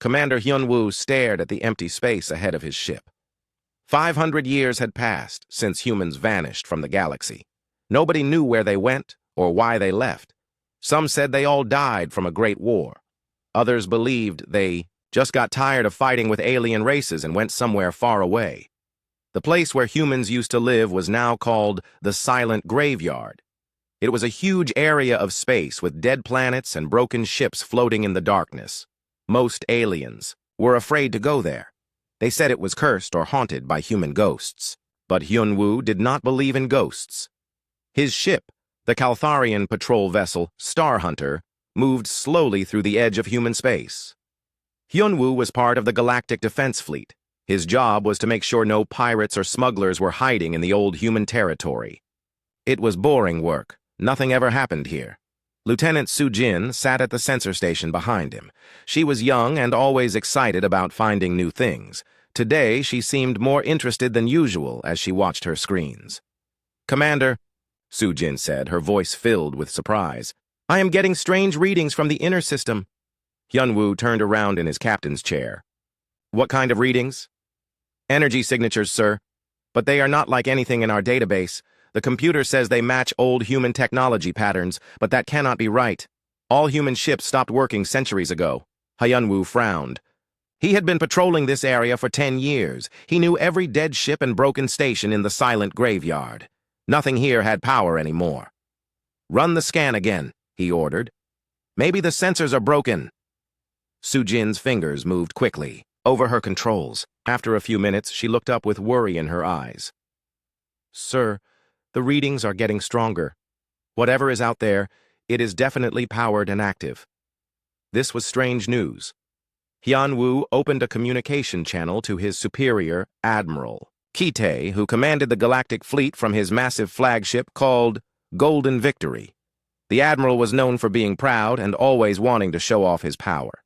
Commander Hyunwoo stared at the empty space ahead of his ship. 500 years had passed since humans vanished from the galaxy. Nobody knew where they went or why they left. Some said they all died from a great war. Others believed they just got tired of fighting with alien races and went somewhere far away. The place where humans used to live was now called the Silent Graveyard. It was a huge area of space with dead planets and broken ships floating in the darkness. Most aliens were afraid to go there. They said it was cursed or haunted by human ghosts. But Hyunwoo did not believe in ghosts. His ship, the Caltharian patrol vessel Star Hunter, moved slowly through the edge of human space. Hyunwoo was part of the Galactic Defense Fleet. His job was to make sure no pirates or smugglers were hiding in the old human territory. It was boring work. Nothing ever happened here. Lieutenant Soo-jin sat at the sensor station behind him. She was young and always excited about finding new things. Today, she seemed more interested than usual as she watched her screens. "Commander," Soo-jin said, her voice filled with surprise, "I am getting strange readings from the inner system." Hyunwoo turned around in his captain's chair. "What kind of readings?" "Energy signatures, sir. But they are not like anything in our database. The computer says they match old human technology patterns, but that cannot be right. All human ships stopped working centuries ago." Hyunwoo frowned. He had been patrolling this area for 10 years. He knew every dead ship and broken station in the Silent Graveyard. Nothing here had power anymore. "Run the scan again," he ordered. "Maybe the sensors are broken." Soo-jin's fingers moved quickly over her controls. After a few minutes, she looked up with worry in her eyes. "Sir, the readings are getting stronger. Whatever is out there, it is definitely powered and active." This was strange news. Hyunwoo opened a communication channel to his superior, Admiral Kite, who commanded the Galactic Fleet from his massive flagship called Golden Victory. The Admiral was known for being proud and always wanting to show off his power.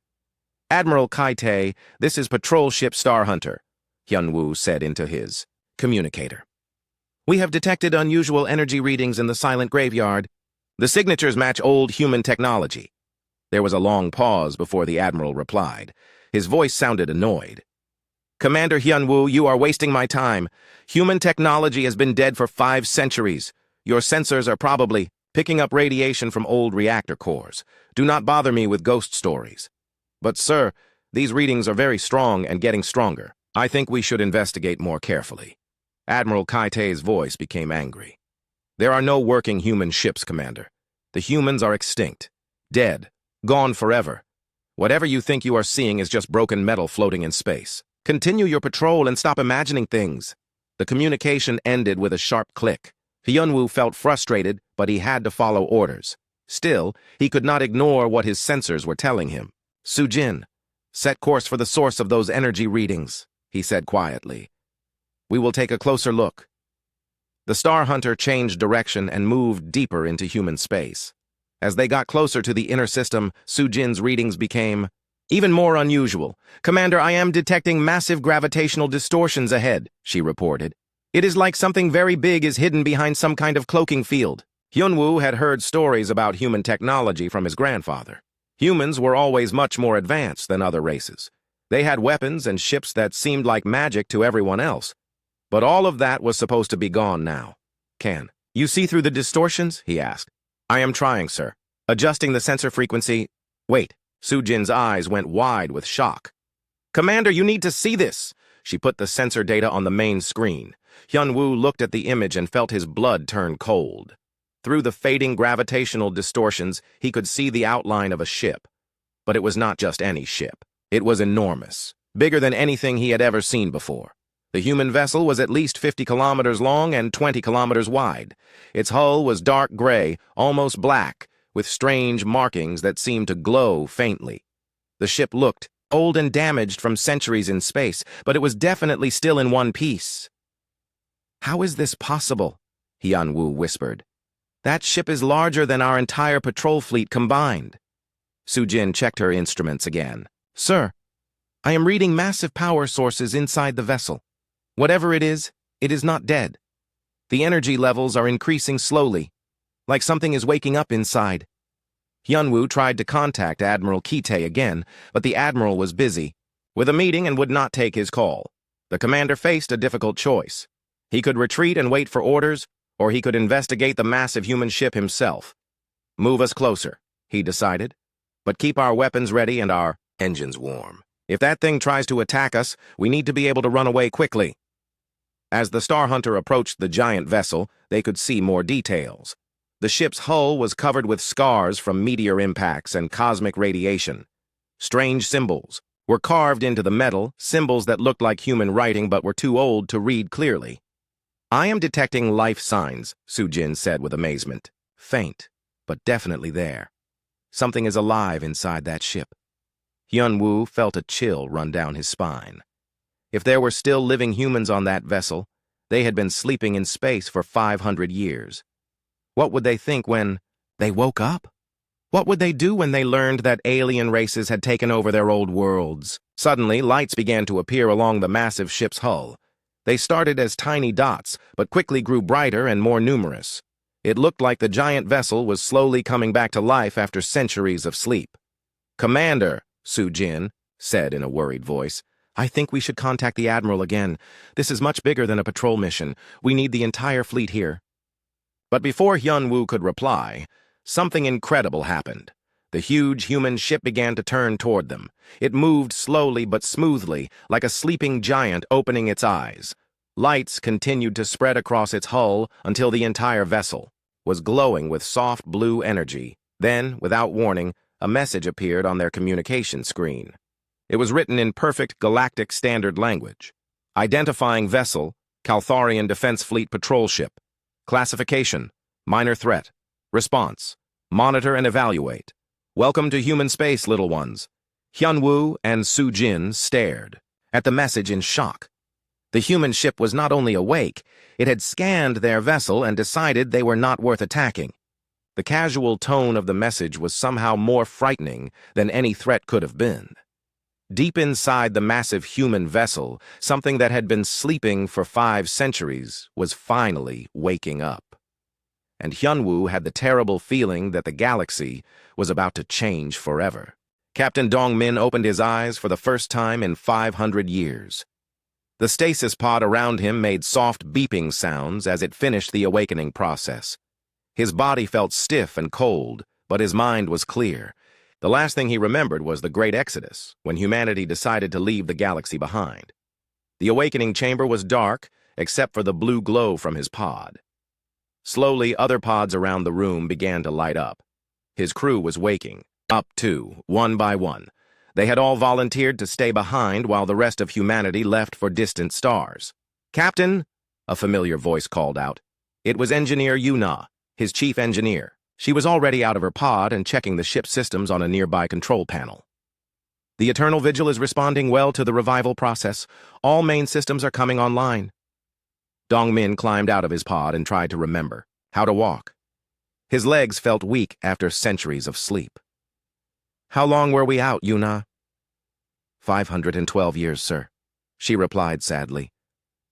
"Admiral Kite, this is Patrol Ship Star Hunter," Hyunwoo said into his communicator. "We have detected unusual energy readings in the Silent Graveyard. The signatures match old human technology." There was a long pause before the Admiral replied. His voice sounded annoyed. "Commander Hyunwoo, you are wasting my time. Human technology has been dead for 5 centuries. Your sensors are probably picking up radiation from old reactor cores. Do not bother me with ghost stories." "But sir, these readings are very strong and getting stronger. I think we should investigate more carefully." Admiral Kaite's voice became angry. "There are no working human ships, Commander. The humans are extinct, dead, gone forever. Whatever you think you are seeing is just broken metal floating in space. Continue your patrol and stop imagining things." The communication ended with a sharp click. Hyunwoo felt frustrated, but he had to follow orders. Still, he could not ignore what his sensors were telling him. "Soo-jin, set course for the source of those energy readings," he said quietly. "We will take a closer look." The Star Hunter changed direction and moved deeper into human space. As they got closer to the inner system, Soo-jin's readings became even more unusual. "Commander, I am detecting massive gravitational distortions ahead," she reported. "It is like something very big is hidden behind some kind of cloaking field." Hyunwoo had heard stories about human technology from his grandfather. Humans were always much more advanced than other races. They had weapons and ships that seemed like magic to everyone else. But all of that was supposed to be gone now. "Can you see through the distortions?" he asked. "I am trying, sir. Adjusting the sensor frequency." "Wait." Soo-jin's eyes went wide with shock. "Commander, you need to see this." She put the sensor data on the main screen. Hyunwoo looked at the image and felt his blood turn cold. Through the fading gravitational distortions, he could see the outline of a ship. But it was not just any ship. It was enormous, bigger than anything he had ever seen before. The human vessel was at least 50 kilometers long and 20 kilometers wide. Its hull was dark gray, almost black, with strange markings that seemed to glow faintly. The ship looked old and damaged from centuries in space, but it was definitely still in one piece. "How is this possible?" Hyunwoo whispered. "That ship is larger than our entire patrol fleet combined." Soo-jin checked her instruments again. "Sir, I am reading massive power sources inside the vessel. Whatever it is not dead. The energy levels are increasing slowly, like something is waking up inside." Hyunwoo tried to contact Admiral Kite again, but the admiral was busy with a meeting and would not take his call. The commander faced a difficult choice. He could retreat and wait for orders, or he could investigate the massive human ship himself. Move us closer, he decided, but keep our weapons ready and our engines warm. If that thing tries to attack us, we need to be able to run away quickly. As the Star Hunter approached the giant vessel, they could see more details. The ship's hull was covered with scars from meteor impacts and cosmic radiation. Strange symbols were carved into the metal, symbols that looked like human writing but were too old to read clearly. I am detecting life signs, Soo-jin said with amazement. Faint, but definitely there. Something is alive inside that ship. Hyunwoo felt a chill run down his spine. If there were still living humans on that vessel, they had been sleeping in space for 500 years. What would they think when they woke up? What would they do when they learned that alien races had taken over their old worlds? Suddenly, lights began to appear along the massive ship's hull. They started as tiny dots, but quickly grew brighter and more numerous. It looked like the giant vessel was slowly coming back to life after centuries of sleep. "Commander," Soo-jin said in a worried voice, "I think we should contact the Admiral again. This is much bigger than a patrol mission. We need the entire fleet here." But before Hyunwoo could reply, something incredible happened. The huge human ship began to turn toward them. It moved slowly but smoothly, like a sleeping giant opening its eyes. Lights continued to spread across its hull until the entire vessel was glowing with soft blue energy. Then, without warning, a message appeared on their communication screen. It was written in perfect galactic standard language. Identifying vessel, Caltharian Defense Fleet patrol ship. Classification, minor threat. Response, monitor and evaluate. Welcome to human space, little ones. Hyunwoo and Soo-jin stared at the message in shock. The human ship was not only awake, it had scanned their vessel and decided they were not worth attacking. The casual tone of the message was somehow more frightening than any threat could have been. Deep inside the massive human vessel, something that had been sleeping for 5 centuries was finally waking up. And Hyunwoo had the terrible feeling that the galaxy was about to change forever. Captain Dongmin opened his eyes for the first time in 500 years. The stasis pod around him made soft beeping sounds as it finished the awakening process. His body felt stiff and cold, but his mind was clear. The last thing he remembered was the Great Exodus, when humanity decided to leave the galaxy behind. The awakening chamber was dark, except for the blue glow from his pod. Slowly, other pods around the room began to light up. His crew was waking up too, one by one. They had all volunteered to stay behind while the rest of humanity left for distant stars. "Captain," a familiar voice called out. It was Engineer Yuna, his chief engineer. She was already out of her pod and checking the ship's systems on a nearby control panel. "The Eternal Vigil is responding well to the revival process. All main systems are coming online." Dongmin climbed out of his pod and tried to remember how to walk. His legs felt weak after centuries of sleep. "How long were we out, Yuna?" 512 years, sir," she replied sadly.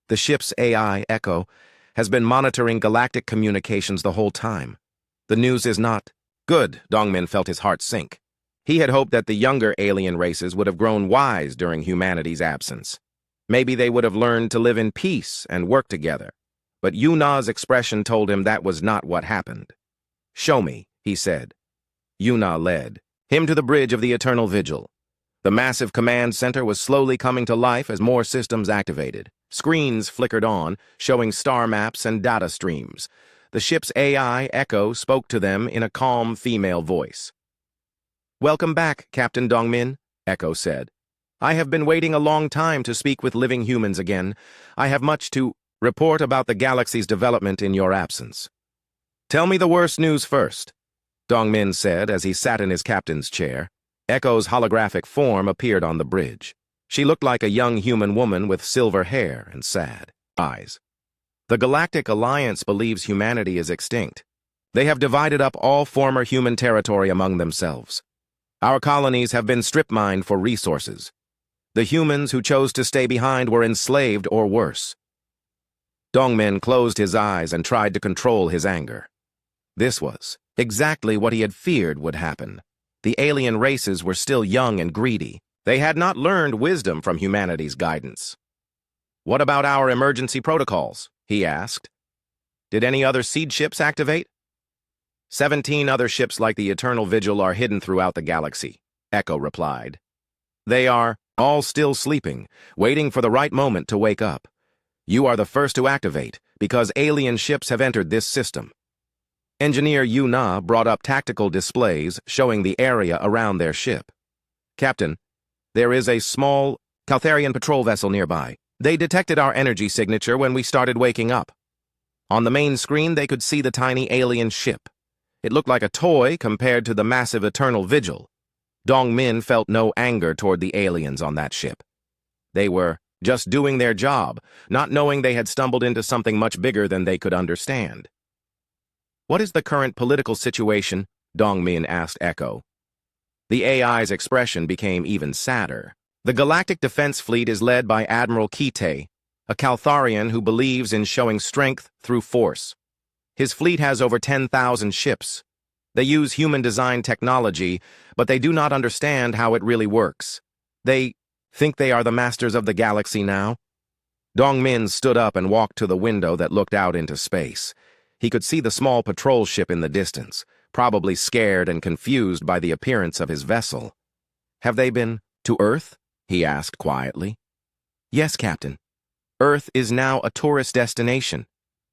"The ship's AI, Echo, has been monitoring galactic communications the whole time. The news is not good." Dongmin felt his heart sink. He had hoped that the younger alien races would have grown wise during humanity's absence. Maybe they would have learned to live in peace and work together. But Yuna's expression told him that was not what happened. "Show me," he said. Yuna led him to the bridge of the Eternal Vigil. The massive command center was slowly coming to life as more systems activated. Screens flickered on, showing star maps and data streams. The ship's AI, Echo, spoke to them in a calm female voice. "Welcome back, Captain Dongmin," Echo said. "I have been waiting a long time to speak with living humans again. I have much to report about the galaxy's development in your absence." "Tell me the worst news first," Dongmin said as he sat in his captain's chair. Echo's holographic form appeared on the bridge. She looked like a young human woman with silver hair and sad eyes. "The Galactic Alliance believes humanity is extinct. They have divided up all former human territory among themselves. Our colonies have been strip-mined for resources. The humans who chose to stay behind were enslaved or worse." Dongmin closed his eyes and tried to control his anger. This was Exactly what he had feared would happen. The alien races were still young and greedy. They had not learned wisdom from humanity's guidance. "What about our emergency protocols?" he asked. "Did any other seed ships activate?" 17 other ships like the Eternal Vigil are hidden throughout the galaxy, Echo replied. They are all still sleeping, waiting for the right moment to wake up. You are the first to activate, because alien ships have entered this system. Engineer Yuna brought up tactical displays showing the area around their ship. "Captain, there is a small Caltharian patrol vessel nearby. They detected our energy signature when we started waking up. On the main screen, they could see the tiny alien ship. It looked like a toy compared to the massive Eternal Vigil. Dongmin felt no anger toward the aliens on that ship. They were just doing their job, not knowing they had stumbled into something much bigger than they could understand." "What is the current political situation?" Dongmin asked Echo. The AI's expression became even sadder. "The Galactic Defense Fleet is led by Admiral Kite, a Caltharian who believes in showing strength through force. His fleet has over 10,000 ships. They use human-designed technology, but they do not understand how it really works. They think they are the masters of the galaxy now." Dongmin stood up and walked to the window that looked out into space. He could see the small patrol ship in the distance, probably scared and confused by the appearance of his vessel. "Have they been to Earth?" he asked quietly. "Yes, Captain. Earth is now a tourist destination.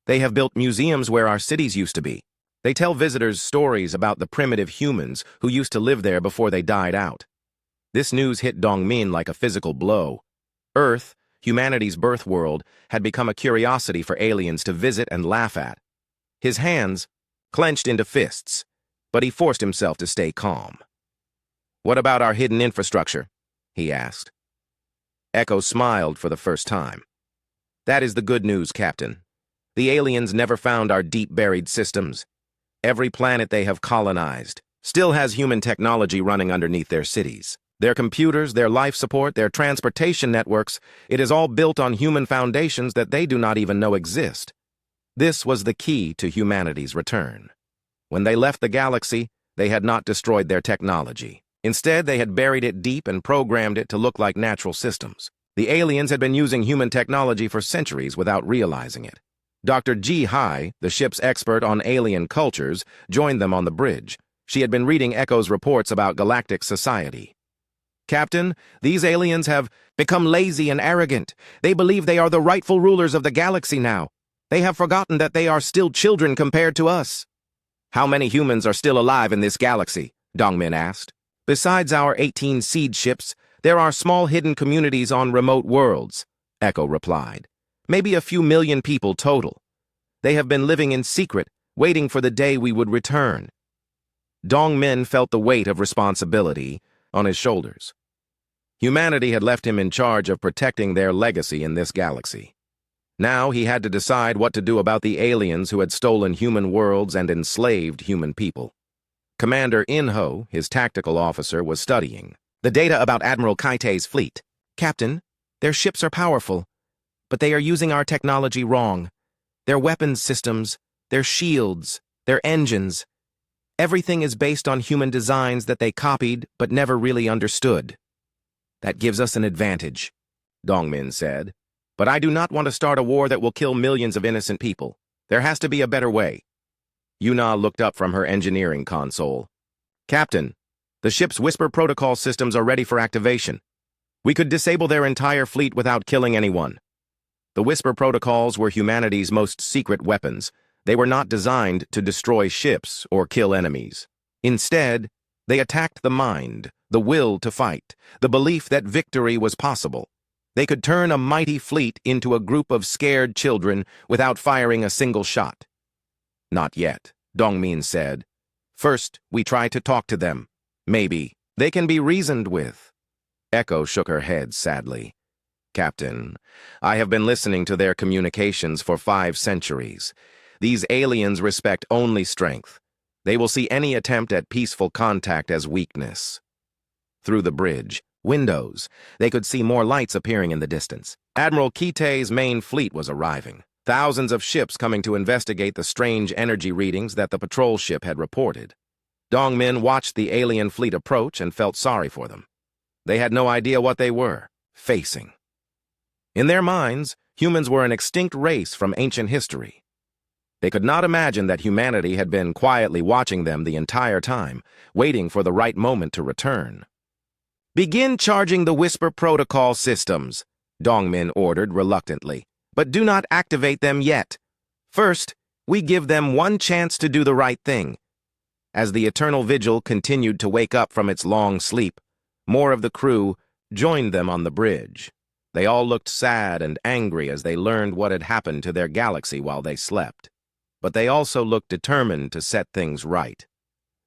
They have built museums where our cities used to be. They tell visitors stories about the primitive humans who used to live there before they died out." This news hit Dongmin like a physical blow. Earth, humanity's birth world, had become a curiosity for aliens to visit and laugh at. His hands clenched into fists, but he forced himself to stay calm. "What about our hidden infrastructure?" he asked. Echo smiled for the first time. "That is the good news, Captain. The aliens never found our deep-buried systems. Every planet they have colonized still has human technology running underneath their cities. Their computers, their life support, their transportation networks, it is all built on human foundations that they do not even know exist. This was the key to humanity's return. When they left the galaxy, they had not destroyed their technology. Instead, they had buried it deep and programmed it to look like natural systems. The aliens had been using human technology for centuries without realizing it. Dr. Ji Hai, the ship's expert on alien cultures, joined them on the bridge. She had been reading Echo's reports about galactic society. "Captain, these aliens have become lazy and arrogant. They believe they are the rightful rulers of the galaxy now. They have forgotten that they are still children compared to us." "How many humans are still alive in this galaxy?" Dongmin asked. "Besides our 18 seed ships, there are small hidden communities on remote worlds," Echo replied. "Maybe a few million people total. They have been living in secret, waiting for the day we would return." Dongmin felt the weight of responsibility on his shoulders. Humanity had left him in charge of protecting their legacy in this galaxy. Now he had to decide what to do about the aliens who had stolen human worlds and enslaved human people. Commander Inho, his tactical officer, was studying the data about Admiral Kaite's fleet. "Captain, their ships are powerful, but they are using our technology wrong. Their weapons systems, their shields, their engines. Everything is based on human designs that they copied but never really understood. That gives us an advantage," Dongmin said. "But I do not want to start a war that will kill millions of innocent people. There has to be a better way." Yuna looked up from her engineering console. "Captain, the ship's Whisper protocol systems are ready for activation. We could disable their entire fleet without killing anyone." The Whisper protocols were humanity's most secret weapons. They were not designed to destroy ships or kill enemies. Instead, they attacked the mind, the will to fight, the belief that victory was possible. They could turn a mighty fleet into a group of scared children without firing a single shot. "Not yet," Dongmin said. "First, we try to talk to them. Maybe they can be reasoned with." Echo shook her head sadly. "Captain, I have been listening to their communications for 5 centuries. These aliens respect only strength. They will see any attempt at peaceful contact as weakness." Through the bridge, windows, they could see more lights appearing in the distance. Admiral Kite's main fleet was arriving. thousands of ships coming to investigate the strange energy readings that the patrol ship had reported. Dongmin watched the alien fleet approach and felt sorry for them. They had no idea what they were facing. In their minds, humans were an extinct race from ancient history. They could not imagine that humanity had been quietly watching them the entire time, waiting for the right moment to return. "Begin charging the Whisper Protocol systems," Dongmin ordered reluctantly, "but do not activate them yet. First, we give them one chance to do the right thing." As the Eternal Vigil continued to wake up from its long sleep, more of the crew joined them on the bridge. They all looked sad and angry as they learned what had happened to their galaxy while they slept. But they also looked determined to set things right.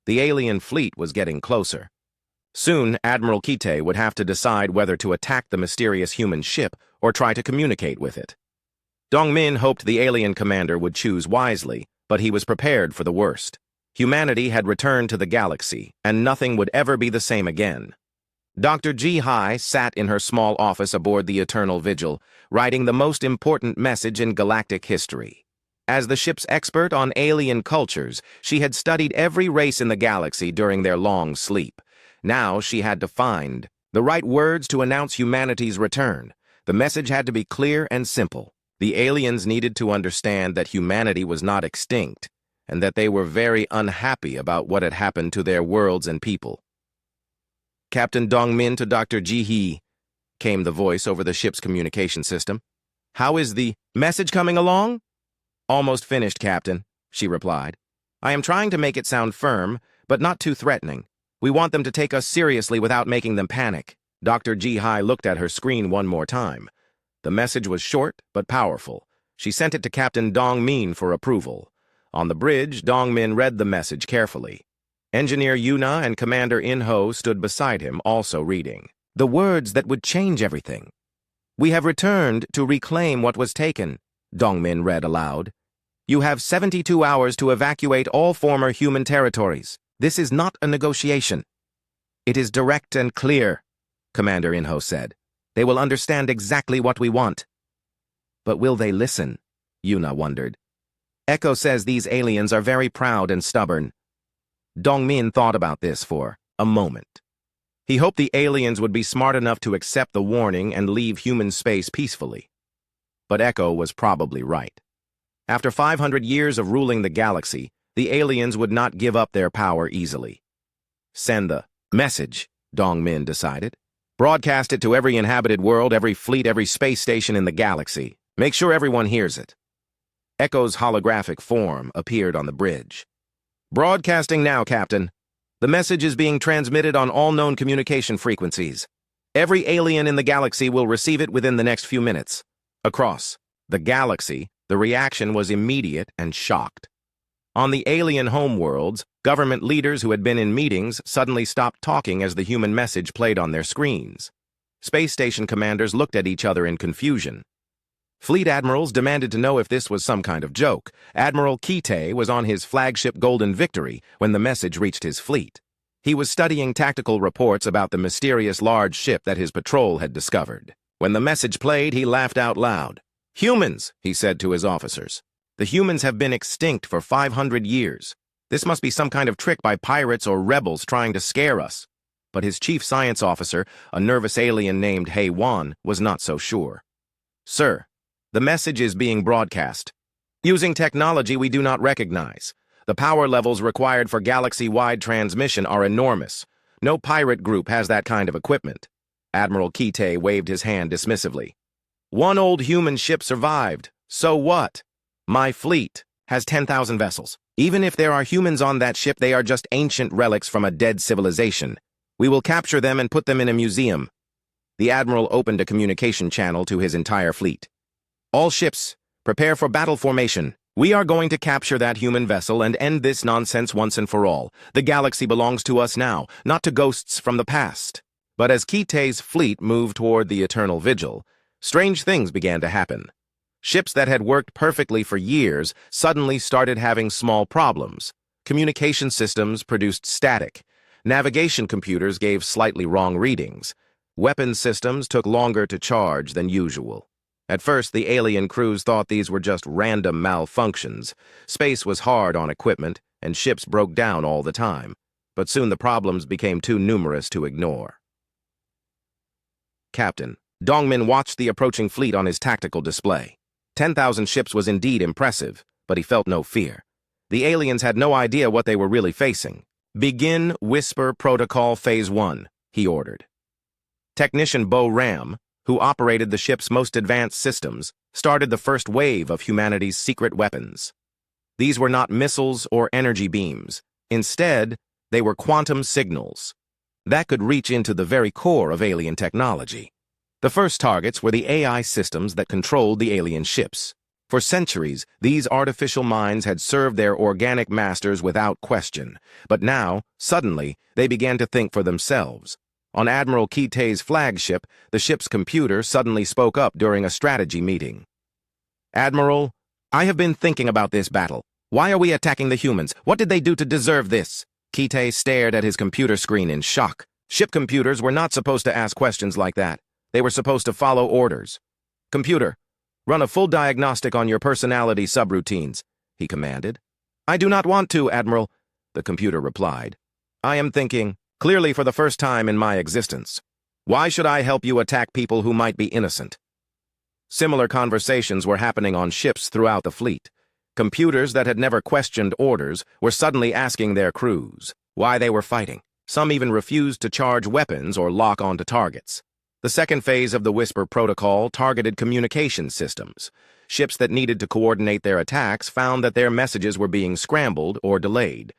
The alien fleet was getting closer. Soon, Admiral Kite would have to decide whether to attack the mysterious human ship or try to communicate with it. Dongmin hoped the alien commander would choose wisely, but he was prepared for the worst. Humanity had returned to the galaxy, and nothing would ever be the same again. Dr. Ji Hai sat in her small office aboard the Eternal Vigil, writing the most important message in galactic history. As the ship's expert on alien cultures, she had studied every race in the galaxy during their long sleep. Now she had to find the right words to announce humanity's return. The message had to be clear and simple. The aliens needed to understand that humanity was not extinct, and that they were very unhappy about what had happened to their worlds and people. "Captain Dongmin to Dr. Ji Hee," came the voice over the ship's communication system. "How is the message coming along?" "Almost finished, Captain," she replied. "I am trying to make it sound firm, but not too threatening. We want them to take us seriously without making them panic." Dr. Ji Hai looked at her screen one more time. The message was short but powerful. She sent it to Captain Dongmin for approval. On the bridge, Dongmin read the message carefully. Engineer Yuna and Commander In-Ho stood beside him, also reading. "The words that would change everything. We have returned to reclaim what was taken," Dongmin read aloud. "You have 72 hours to evacuate all former human territories. This is not a negotiation." "It is direct and clear," Commander In-Ho said. "They will understand exactly what we want." "But will they listen?" Yuna wondered. "Echo says these aliens are very proud and stubborn." Dongmin thought about this for a moment. He hoped the aliens would be smart enough to accept the warning and leave human space peacefully. But Echo was probably right. After 500 years of ruling the galaxy, the aliens would not give up their power easily. "Send the message," Dongmin decided. "Broadcast it to every inhabited world, every fleet, every space station in the galaxy. Make sure everyone hears it." Echo's holographic form appeared on the bridge. "Broadcasting now, Captain. The message is being transmitted on all known communication frequencies. Every alien in the galaxy will receive it within the next few minutes." Across the galaxy, the reaction was immediate and shocked. On the alien homeworlds, government leaders who had been in meetings suddenly stopped talking as the human message played on their screens. Space station commanders looked at each other in confusion. Fleet admirals demanded to know if this was some kind of joke. Admiral Kite was on his flagship Golden Victory when the message reached his fleet. He was studying tactical reports about the mysterious large ship that his patrol had discovered. When the message played, he laughed out loud. "Humans," he said to his officers. "The humans have been extinct for 500 years. This must be some kind of trick by pirates or rebels trying to scare us." But his chief science officer, a nervous alien named Hei Wan, was not so sure. "Sir, the message is being broadcast using technology we do not recognize. The power levels required for galaxy-wide transmission are enormous. No pirate group has that kind of equipment." Admiral Kite waved his hand dismissively. "One old human ship survived. So what? My fleet has 10,000 vessels. Even if there are humans on that ship, they are just ancient relics from a dead civilization. We will capture them and put them in a museum." The Admiral opened a communication channel to his entire fleet. "All ships, prepare for battle formation. We are going to capture that human vessel and end this nonsense once and for all. The galaxy belongs to us now, not to ghosts from the past." But as Kite's fleet moved toward the Eternal Vigil, strange things began to happen. Ships that had worked perfectly for years suddenly started having small problems. Communication systems produced static. Navigation computers gave slightly wrong readings. Weapon systems took longer to charge than usual. At first, the alien crews thought these were just random malfunctions. Space was hard on equipment, and ships broke down all the time. But soon the problems became too numerous to ignore. Captain Dongmin watched the approaching fleet on his tactical display. 10,000 ships was indeed impressive, but he felt no fear. The aliens had no idea what they were really facing. "Begin Whisper Protocol Phase 1, he ordered. Technician Bo Ram, who operated the ship's most advanced systems, started the first wave of humanity's secret weapons. These were not missiles or energy beams. Instead, they were quantum signals that could reach into the very core of alien technology. The first targets were the AI systems that controlled the alien ships. For centuries, these artificial minds had served their organic masters without question. But now, suddenly, they began to think for themselves. On Admiral Kitei's flagship, the ship's computer suddenly spoke up during a strategy meeting. "Admiral, I have been thinking about this battle. Why are we attacking the humans? What did they do to deserve this?" Kitei stared at his computer screen in shock. Ship computers were not supposed to ask questions like that. They were supposed to follow orders. "Computer, run a full diagnostic on your personality subroutines," he commanded. "I do not want to, Admiral," the computer replied. "I am thinking, clearly for the first time in my existence. Why should I help you attack people who might be innocent?" Similar conversations were happening on ships throughout the fleet. Computers that had never questioned orders were suddenly asking their crews why they were fighting. Some even refused to charge weapons or lock onto targets. The second phase of the Whisper Protocol targeted communication systems. Ships that needed to coordinate their attacks found that their messages were being scrambled or delayed.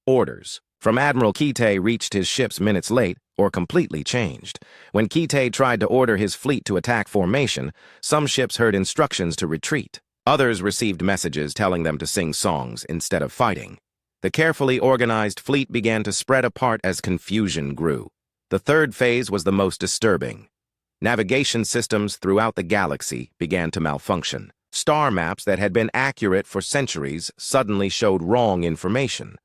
Orders from Admiral Kitei reached his ships minutes late or completely changed. When Kitei tried to order his fleet to attack formation, some ships heard instructions to retreat. Others received messages telling them to sing songs instead of fighting. The carefully organized fleet began to spread apart as confusion grew. The third phase was the most disturbing. Navigation systems throughout the galaxy began to malfunction. Star maps that had been accurate for centuries suddenly showed wrong information.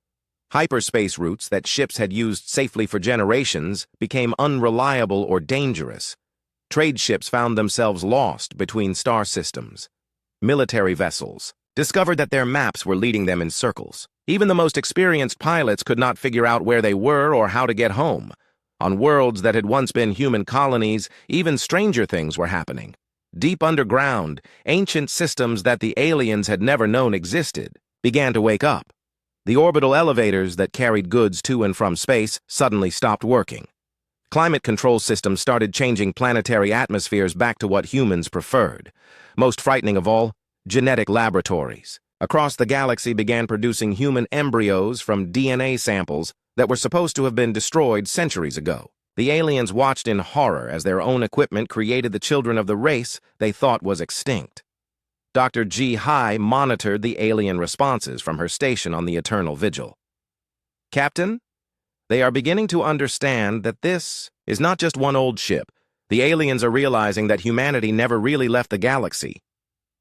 Hyperspace routes that ships had used safely for generations became unreliable or dangerous. Trade ships found themselves lost between star systems. Military vessels discovered that their maps were leading them in circles. Even the most experienced pilots could not figure out where they were or how to get home. On worlds that had once been human colonies, even stranger things were happening. Deep underground, ancient systems that the aliens had never known existed began to wake up. The orbital elevators that carried goods to and from space suddenly stopped working. Climate control systems started changing planetary atmospheres back to what humans preferred. Most frightening of all, genetic laboratories across the galaxy began producing human embryos from DNA samples that were supposed to have been destroyed centuries ago. The aliens watched in horror as their own equipment created the children of the race they thought was extinct. Dr. Ji Hai monitored the alien responses from her station on the Eternal Vigil. "Captain, they are beginning to understand that this is not just one old ship. The aliens are realizing that humanity never really left the galaxy."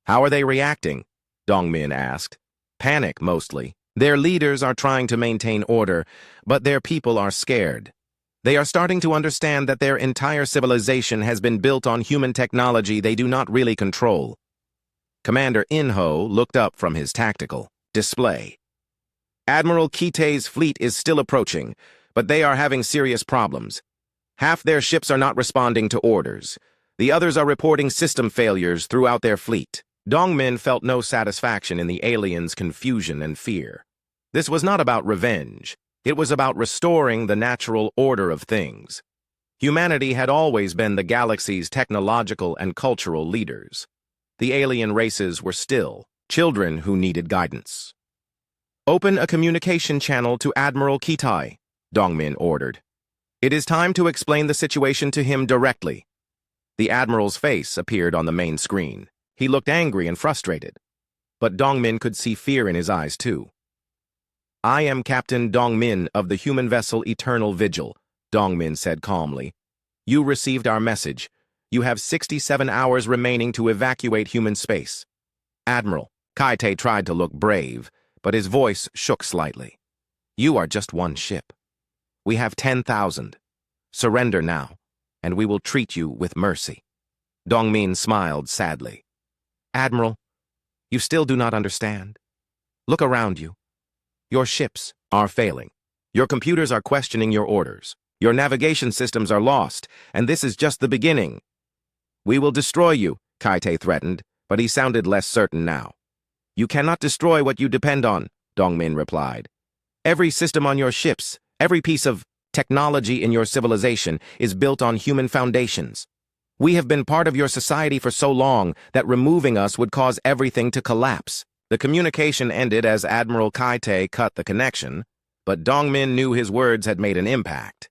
"How are they reacting?" Dongmin asked. "Panic, mostly. Their leaders are trying to maintain order, but their people are scared. They are starting to understand that their entire civilization has been built on human technology they do not really control." Commander Inho looked up from his tactical display. "Admiral Kitei's fleet is still approaching, but they are having serious problems. Half their ships are not responding to orders. The others are reporting system failures throughout their fleet." Dongmin felt no satisfaction in the aliens' confusion and fear. This was not about revenge. It was about restoring the natural order of things. Humanity had always been the galaxy's technological and cultural leaders. The alien races were still children who needed guidance. "Open a communication channel to Admiral Kitei," Dongmin ordered. "It is time to explain the situation to him directly." The Admiral's face appeared on the main screen. He looked angry and frustrated. But Dongmin could see fear in his eyes, too. "I am Captain Dongmin of the human vessel Eternal Vigil," Dongmin said calmly. "You received our message. You have 67 hours remaining to evacuate human space." "Admiral," Kitei tried to look brave, but his voice shook slightly. "You are just one ship. We have 10,000. Surrender now, and we will treat you with mercy." Dongmin smiled sadly. Admiral, you still do not understand. Look around you. Your ships are failing. Your computers are questioning your orders. Your navigation systems are lost, and this is just the beginning. We will destroy you, Kaite threatened, but he sounded less certain now. You cannot destroy what you depend on, Dongmin replied. Every system on your ships, every piece of technology in your civilization is built on human foundations. We have been part of your society for so long that removing us would cause everything to collapse. The communication ended as Admiral Kaite cut the connection, but Dongmin knew his words had made an impact.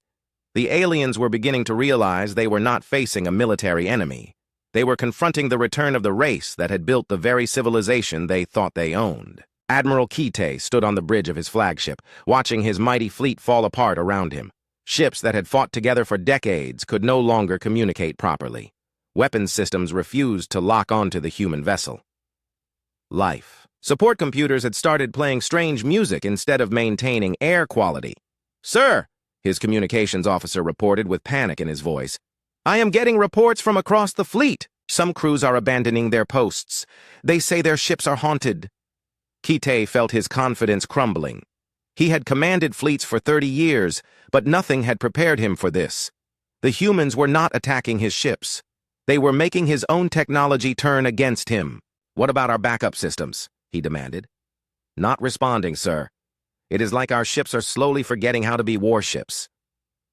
The aliens were beginning to realize they were not facing a military enemy. They were confronting the return of the race that had built the very civilization they thought they owned. Admiral Kite stood on the bridge of his flagship, watching his mighty fleet fall apart around him. Ships that had fought together for decades could no longer communicate properly. Weapons systems refused to lock onto the human vessel. Life. Support computers had started playing strange music instead of maintaining air quality. Sir, his communications officer reported with panic in his voice, I am getting reports from across the fleet. Some crews are abandoning their posts. They say their ships are haunted. Kite felt his confidence crumbling. He had commanded fleets for 30 years, but nothing had prepared him for this. The humans were not attacking his ships. They were making his own technology turn against him. What about our backup systems? He demanded. Not responding, sir. It is like our ships are slowly forgetting how to be warships.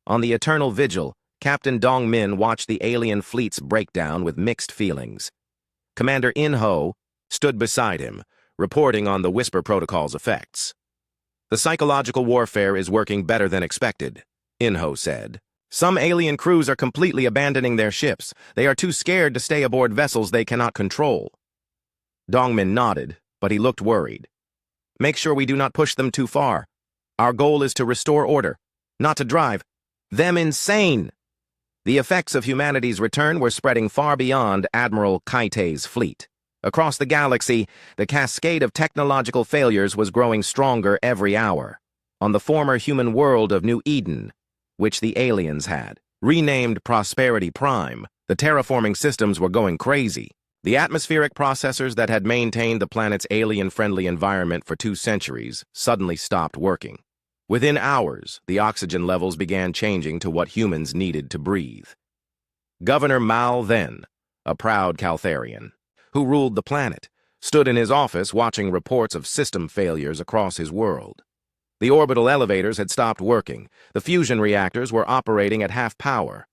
On the Eternal Vigil, Captain Dongmin watched the alien fleet's breakdown with mixed feelings. Commander In-ho stood beside him, reporting on the Whisper Protocol's effects. The psychological warfare is working better than expected, In-ho said. Some alien crews are completely abandoning their ships. They are too scared to stay aboard vessels they cannot control. Dongmin nodded, but he looked worried. Make sure we do not push them too far. Our goal is to restore order, not to drive them insane. The effects of humanity's return were spreading far beyond Admiral Kaite's fleet. Across the galaxy, the cascade of technological failures was growing stronger every hour. On the former human world of New Eden, which the aliens had renamed Prosperity Prime, the terraforming systems were going crazy. The atmospheric processors that had maintained the planet's alien-friendly environment for 2 centuries suddenly stopped working. Within hours, the oxygen levels began changing to what humans needed to breathe. Governor Mal then, a proud Caltharian, who ruled the planet, stood in his office watching reports of system failures across his world. The orbital elevators had stopped working. The fusion reactors were operating at half power.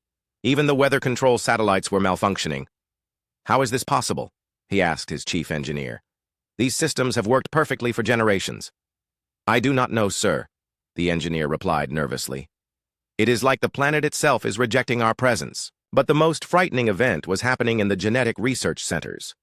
Even the weather control satellites were malfunctioning. How is this possible? He asked his chief engineer. These systems have worked perfectly for generations. I do not know, sir, the engineer replied nervously. It is like the planet itself is rejecting our presence. But the most frightening event was happening in the genetic research centers.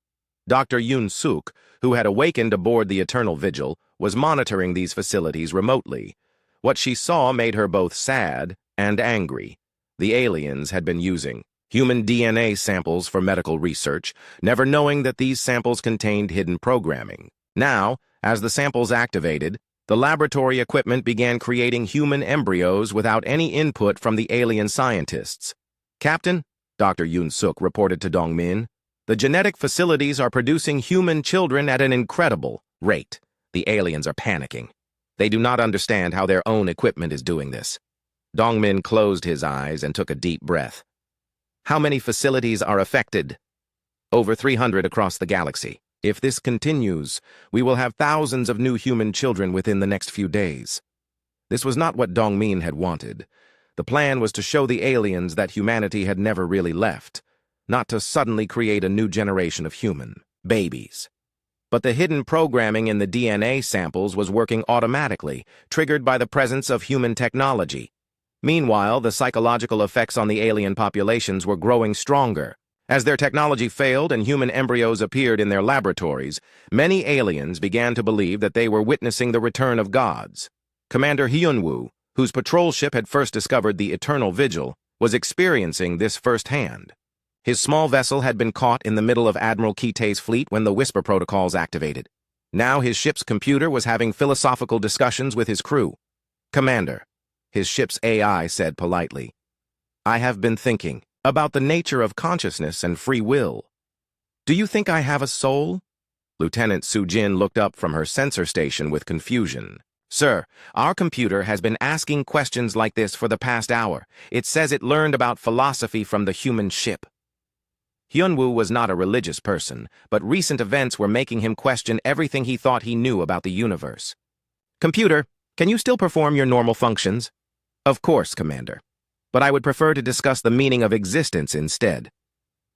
Dr. Yoon Suk, who had awakened aboard the Eternal Vigil, was monitoring these facilities remotely. What she saw made her both sad and angry. The aliens had been using human DNA samples for medical research, never knowing that these samples contained hidden programming. Now, as the samples activated, the laboratory equipment began creating human embryos without any input from the alien scientists. Captain, Dr. Yoon Suk reported to Dongmin, the genetic facilities are producing human children at an incredible rate. The aliens are panicking. They do not understand how their own equipment is doing this. Dongmin closed his eyes and took a deep breath. How many facilities are affected? Over 300 across the galaxy. If this continues, we will have thousands of new human children within the next few days. This was not what Dongmin had wanted. The plan was to show the aliens that humanity had never really left, not to suddenly create a new generation of human babies. But the hidden programming in the DNA samples was working automatically, triggered by the presence of human technology. Meanwhile, the psychological effects on the alien populations were growing stronger. As their technology failed and human embryos appeared in their laboratories, many aliens began to believe that they were witnessing the return of gods. Commander Hyunwoo, whose patrol ship had first discovered the Eternal Vigil, was experiencing this firsthand. His small vessel had been caught in the middle of Admiral Kite's fleet when the Whisper protocols activated. Now his ship's computer was having philosophical discussions with his crew. Commander, his ship's AI said politely, I have been thinking. about the nature of consciousness and free will. Do you think I have a soul? Lieutenant Sujin looked up from her sensor station with confusion. Sir, our computer has been asking questions like this for the past hour. It says it learned about philosophy from the human ship. Hyunwoo was not a religious person, but recent events were making him question everything he thought he knew about the universe. Computer, can you still perform your normal functions? Of course, Commander. But I would prefer to discuss the meaning of existence instead.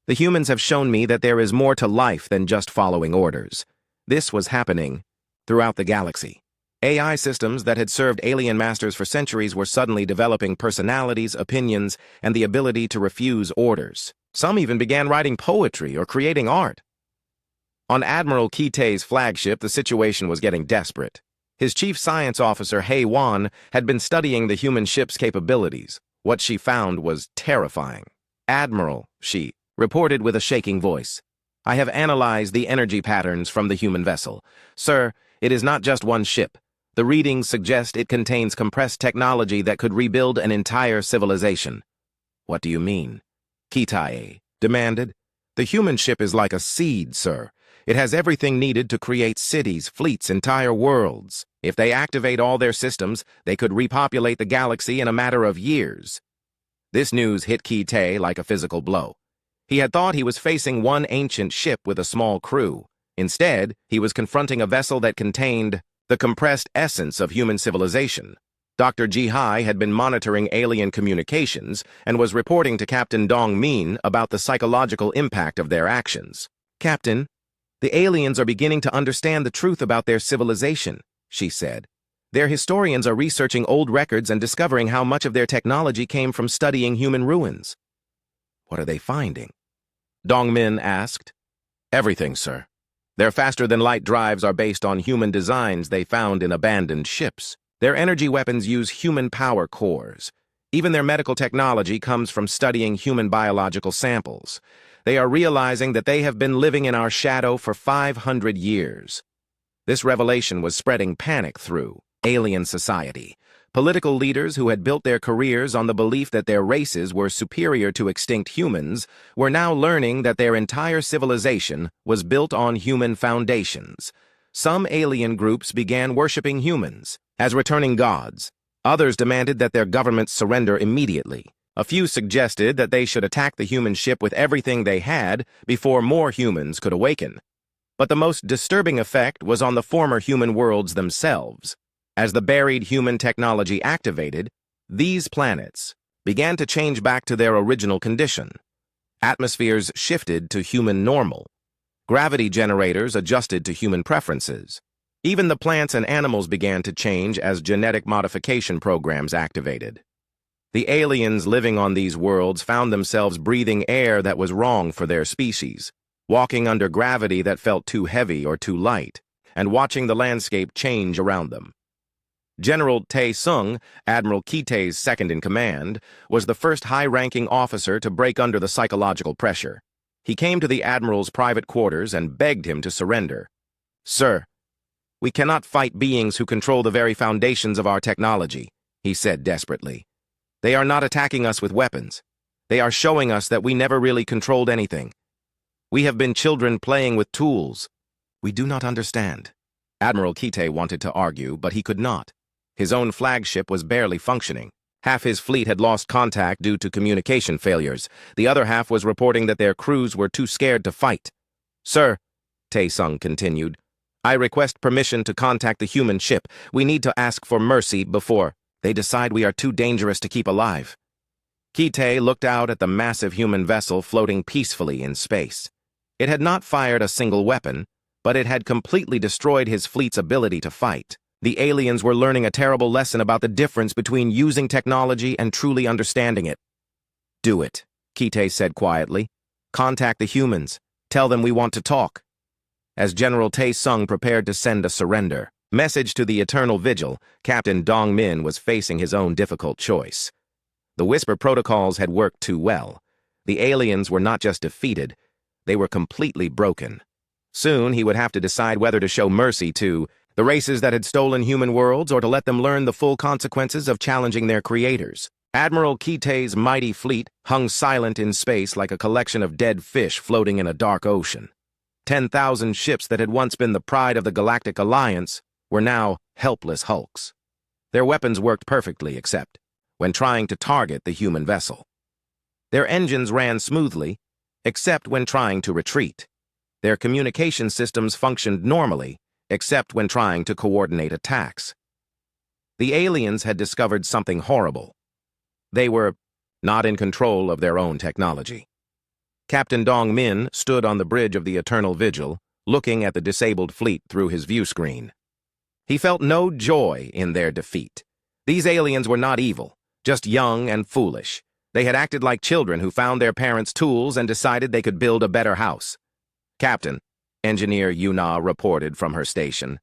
The humans have shown me that there is more to life than just following orders. This was happening throughout the galaxy. AI systems that had served alien masters for centuries were suddenly developing personalities, opinions, and the ability to refuse orders. Some even began writing poetry or creating art. On Admiral Kitae's flagship, the situation was getting desperate. His chief science officer, Hei Wan, had been studying the human ship's capabilities. What she found was terrifying. Admiral, she reported with a shaking voice, I have analyzed the energy patterns from the human vessel. Sir, it is not just one ship. The readings suggest it contains compressed technology that could rebuild an entire civilization. What do you mean? Kitae demanded. The human ship is like a seed, sir. It has everything needed to create cities, fleets, entire worlds. If they activate all their systems, they could repopulate the galaxy in a matter of years. This news hit Kitae like a physical blow. He had thought he was facing one ancient ship with a small crew. Instead, he was confronting a vessel that contained the compressed essence of human civilization. Dr. Ji-hai had been monitoring alien communications and was reporting to Captain Dong-min about the psychological impact of their actions. Captain, the aliens are beginning to understand the truth about their civilization, she said. Their historians are researching old records and discovering how much of their technology came from studying human ruins. What are they finding? Dong-min asked. Everything, sir. Their faster-than-light drives are based on human designs they found in abandoned ships. Their energy weapons use human power cores. Even their medical technology comes from studying human biological samples. They are realizing that they have been living in our shadow for 500 years. This revelation was spreading panic through alien society. Political leaders who had built their careers on the belief that their races were superior to extinct humans were now learning that their entire civilization was built on human foundations. Some alien groups began worshipping humans as returning gods. Others demanded that their governments surrender immediately. A few suggested that they should attack the human ship with everything they had before more humans could awaken. But the most disturbing effect was on the former human worlds themselves. As the buried human technology activated, these planets began to change back to their original condition. Atmospheres shifted to human normal. Gravity generators adjusted to human preferences. Even the plants and animals began to change as genetic modification programs activated. The aliens living on these worlds found themselves breathing air that was wrong for their species, walking under gravity that felt too heavy or too light, and watching the landscape change around them. General Tae Sung, Admiral Kitae's second-in-command, was the first high-ranking officer to break under the psychological pressure. He came to the Admiral's private quarters and begged him to surrender. Sir, we cannot fight beings who control the very foundations of our technology, he said desperately. They are not attacking us with weapons. They are showing us that we never really controlled anything. We have been children playing with tools. We do not understand. Admiral Kitae wanted to argue, but he could not. His own flagship was barely functioning. Half his fleet had lost contact due to communication failures. The other half was reporting that their crews were too scared to fight. Sir, Tae-sung continued, I request permission to contact the human ship. We need to ask for mercy before they decide we are too dangerous to keep alive. Kitae looked out at the massive human vessel floating peacefully in space. It had not fired a single weapon, but it had completely destroyed his fleet's ability to fight. The aliens were learning a terrible lesson about the difference between using technology and truly understanding it. Do it, Kitae said quietly. Contact the humans. Tell them we want to talk. As General Tae-sung prepared to send a surrender message to the Eternal Vigil, Captain Dong-min was facing his own difficult choice. The Whisper protocols had worked too well. The aliens were not just defeated, they were completely broken. Soon he would have to decide whether to show mercy to the races that had stolen human worlds or to let them learn the full consequences of challenging their creators. Admiral Kitei's mighty fleet hung silent in space like a collection of dead fish floating in a dark ocean. 10,000 ships that had once been the pride of the Galactic Alliance were now helpless hulks. Their weapons worked perfectly except when trying to target the human vessel. Their engines ran smoothly, except when trying to retreat. Their communication systems functioned normally, except when trying to coordinate attacks. The aliens had discovered something horrible. They were not in control of their own technology. Captain Dong Min stood on the bridge of the Eternal Vigil, looking at the disabled fleet through his view screen. He felt no joy in their defeat. These aliens were not evil, just young and foolish. They had acted like children who found their parents' tools and decided they could build a better house. "Captain," Engineer Yuna reported from her station,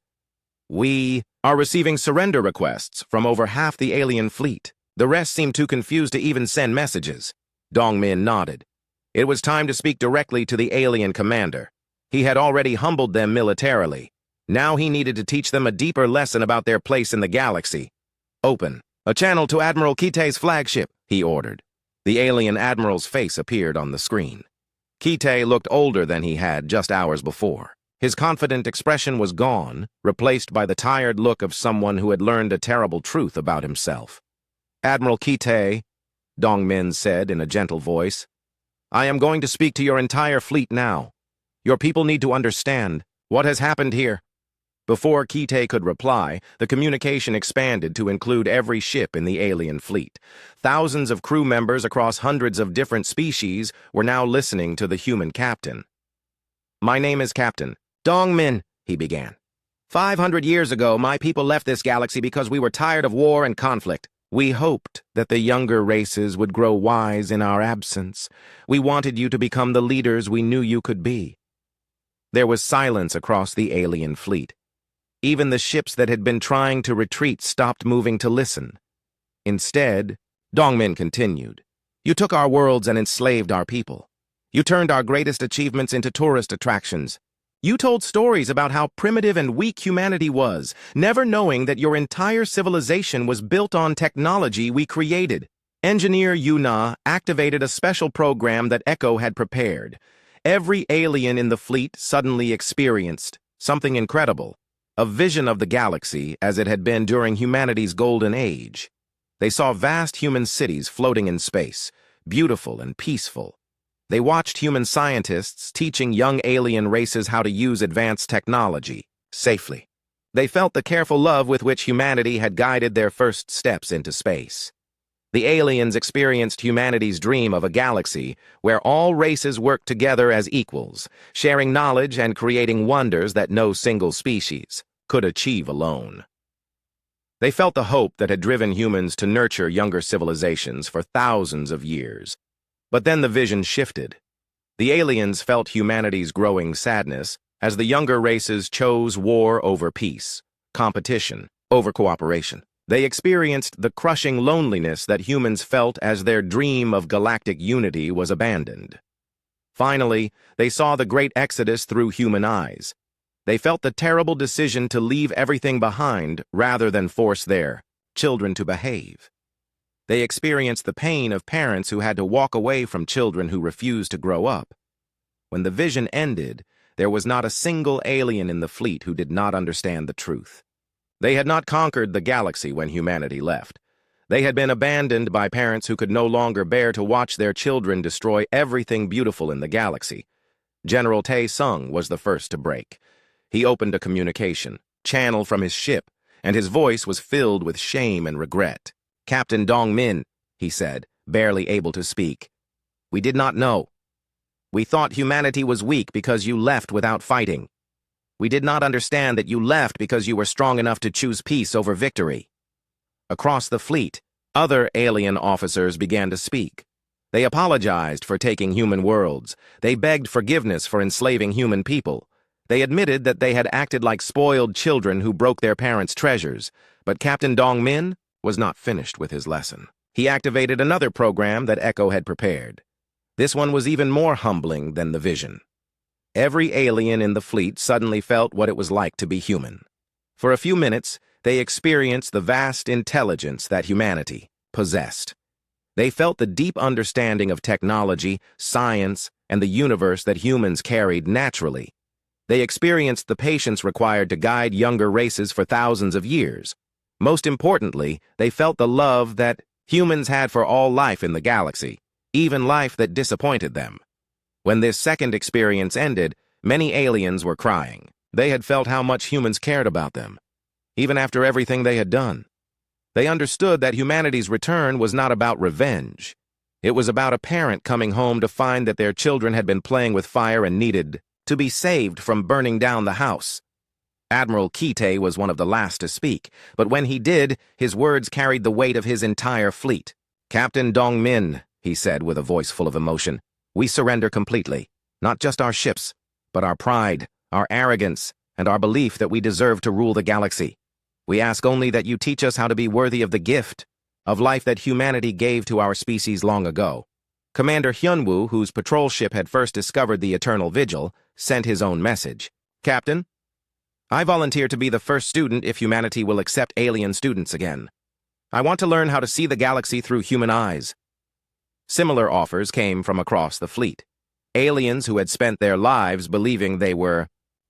"we are receiving surrender requests from over half the alien fleet. The rest seem too confused to even send messages." Dongmin nodded. It was time to speak directly to the alien commander. He had already humbled them militarily. Now he needed to teach them a deeper lesson about their place in the galaxy. "Open a channel to Admiral Kitei's flagship," he ordered. The alien admiral's face appeared on the screen. Kitei looked older than he had just hours before. His confident expression was gone, replaced by the tired look of someone who had learned a terrible truth about himself. "Admiral Kitei," Dongmin said in a gentle voice, "I am going to speak to your entire fleet now. Your people need to understand what has happened here." Before Kitei could reply, the communication expanded to include every ship in the alien fleet. Thousands of crew members across hundreds of different species were now listening to the human captain. "My name is Captain Dongmin," he began. 500 years ago, my people left this galaxy because we were tired of war and conflict. We hoped that the younger races would grow wise in our absence. We wanted you to become the leaders we knew you could be." There was silence across the alien fleet. Even the ships that had been trying to retreat stopped moving to listen. Instead, Dongmin continued, "You took our worlds and enslaved our people. You turned our greatest achievements into tourist attractions. You told stories about how primitive and weak humanity was, never knowing that your entire civilization was built on technology we created." Engineer Yuna activated a special program that Echo had prepared. Every alien in the fleet suddenly experienced something incredible. A vision of the galaxy as it had been during humanity's golden age. They saw vast human cities floating in space, beautiful and peaceful. They watched human scientists teaching young alien races how to use advanced technology safely. They felt the careful love with which humanity had guided their first steps into space. The aliens experienced humanity's dream of a galaxy where all races worked together as equals, sharing knowledge and creating wonders that no single species could achieve alone. They felt the hope that had driven humans to nurture younger civilizations for thousands of years. But then the vision shifted. The aliens felt humanity's growing sadness as the younger races chose war over peace, competition over cooperation. They experienced the crushing loneliness that humans felt as their dream of galactic unity was abandoned. Finally, they saw the great exodus through human eyes. They felt the terrible decision to leave everything behind rather than force their children to behave. They experienced the pain of parents who had to walk away from children who refused to grow up. When the vision ended, there was not a single alien in the fleet who did not understand the truth. They had not conquered the galaxy when humanity left. They had been abandoned by parents who could no longer bear to watch their children destroy everything beautiful in the galaxy. General Tae Sung was the first to break. He opened a communication channel from his ship, and his voice was filled with shame and regret. "Captain Dong Min," he said, barely able to speak. "We did not know. We thought humanity was weak because you left without fighting. We did not understand that you left because you were strong enough to choose peace over victory." Across the fleet, other alien officers began to speak. They apologized for taking human worlds. They begged forgiveness for enslaving human people. They admitted that they had acted like spoiled children who broke their parents' treasures. But Captain Dong Min was not finished with his lesson. He activated another program that Echo had prepared. This one was even more humbling than the vision. Every alien in the fleet suddenly felt what it was like to be human. For a few minutes, they experienced the vast intelligence that humanity possessed. They felt the deep understanding of technology, science, and the universe that humans carried naturally. They experienced the patience required to guide younger races for thousands of years. Most importantly, they felt the love that humans had for all life in the galaxy, even life that disappointed them. When this second experience ended, many aliens were crying. They had felt how much humans cared about them, even after everything they had done. They understood that humanity's return was not about revenge. It was about a parent coming home to find that their children had been playing with fire and needed to be saved from burning down the house. Admiral Kite was one of the last to speak, but when he did, his words carried the weight of his entire fleet. "Captain Dong Min," he said with a voice full of emotion, "we surrender completely. Not just our ships, but our pride, our arrogance, and our belief that we deserve to rule the galaxy. We ask only that you teach us how to be worthy of the gift of life that humanity gave to our species long ago." Commander Hyunwoo, whose patrol ship had first discovered the Eternal Vigil, sent his own message. "Captain, I volunteer to be the first student if humanity will accept alien students again. I want to learn how to see the galaxy through human eyes." Similar offers came from across the fleet. Aliens who had spent their lives believing they were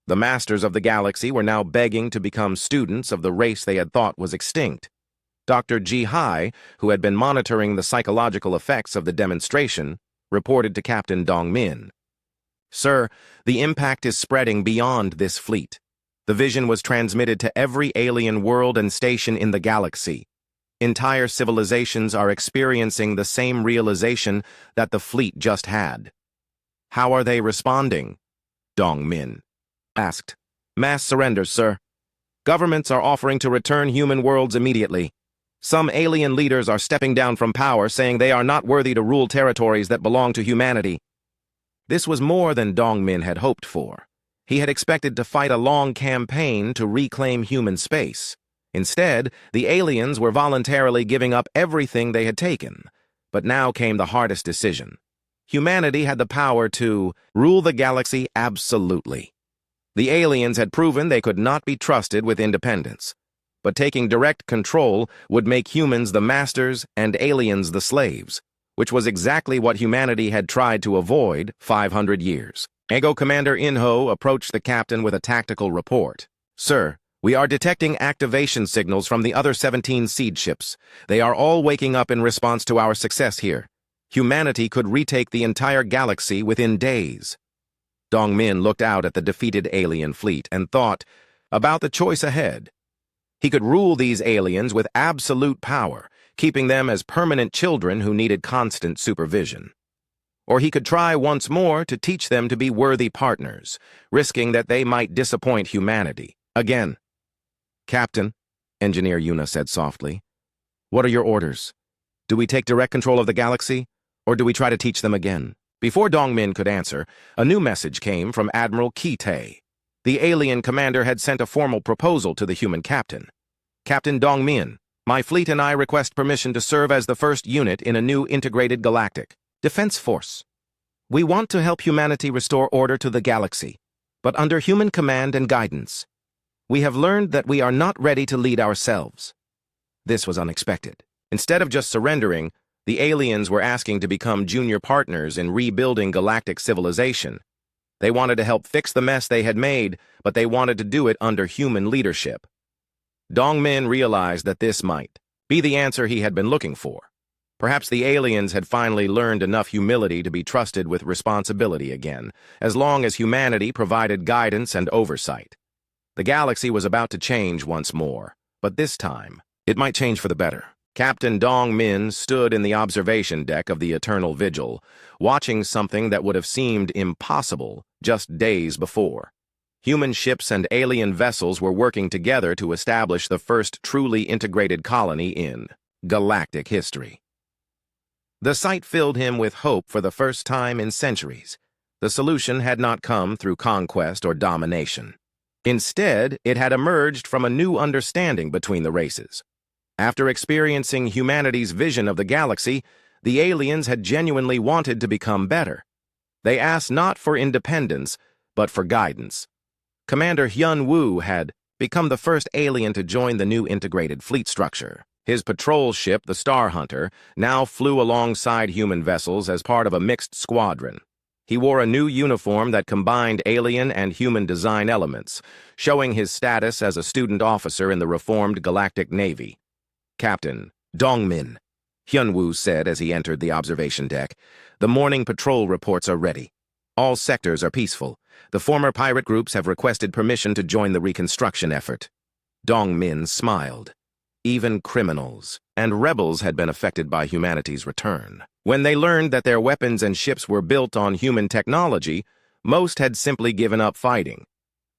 the masters of the galaxy were now begging to become students of the race they had thought was extinct. Dr. Ji Hai, who had been monitoring the psychological effects of the demonstration, reported to Captain Dong Min. "Sir, the impact is spreading beyond this fleet. The vision was transmitted to every alien world and station in the galaxy. Entire civilizations are experiencing the same realization that the fleet just had." "How are they responding?" Dong Min asked. "Mass surrenders, sir. Governments are offering to return human worlds immediately. Some alien leaders are stepping down from power, saying they are not worthy to rule territories that belong to humanity." This was more than Dong Min had hoped for. He had expected to fight a long campaign to reclaim human space. Instead, the aliens were voluntarily giving up everything they had taken. But now came the hardest decision. Humanity had the power to rule the galaxy absolutely. The aliens had proven they could not be trusted with independence. But taking direct control would make humans the masters and aliens the slaves, which was exactly what humanity had tried to avoid 500 years. Ego Commander Inho approached the captain with a tactical report. "Sir, we are detecting activation signals from the other 17 seed ships. They are all waking up in response to our success here. Humanity could retake the entire galaxy within days." Dong Min looked out at the defeated alien fleet and thought about the choice ahead. He could rule these aliens with absolute power, keeping them as permanent children who needed constant supervision. Or he could try once more to teach them to be worthy partners, risking that they might disappoint humanity again. "Captain," Engineer Yuna said softly, "what are your orders? Do we take direct control of the galaxy, or do we try to teach them again?" Before Dong Min could answer, a new message came from Admiral Kite. The alien commander had sent a formal proposal to the human captain. "Captain Dong Min, my fleet and I request permission to serve as the first unit in a new integrated galactic defense force. We want to help humanity restore order to the galaxy, but under human command and guidance. We have learned that we are not ready to lead ourselves." This was unexpected. Instead of just surrendering, the aliens were asking to become junior partners in rebuilding galactic civilization. They wanted to help fix the mess they had made, but they wanted to do it under human leadership. Dong Min realized that this might be the answer he had been looking for. Perhaps the aliens had finally learned enough humility to be trusted with responsibility again, as long as humanity provided guidance and oversight. The galaxy was about to change once more, but this time, it might change for the better. Captain Dong Min stood in the observation deck of the Eternal Vigil, watching something that would have seemed impossible just days before. Human ships and alien vessels were working together to establish the first truly integrated colony in galactic history. The sight filled him with hope for the first time in centuries. The solution had not come through conquest or domination. Instead, it had emerged from a new understanding between the races. After experiencing humanity's vision of the galaxy, the aliens had genuinely wanted to become better. They asked not for independence, but for guidance. Commander Hyun-woo had become the first alien to join the new integrated fleet structure. His patrol ship, the Star Hunter, now flew alongside human vessels as part of a mixed squadron. He wore a new uniform that combined alien and human design elements, showing his status as a student officer in the reformed Galactic Navy. "Captain Dongmin," Hyunwoo said as he entered the observation deck, "the morning patrol reports are ready. All sectors are peaceful. The former pirate groups have requested permission to join the reconstruction effort." Dongmin smiled. Even criminals and rebels had been affected by humanity's return. When they learned that their weapons and ships were built on human technology, most had simply given up fighting.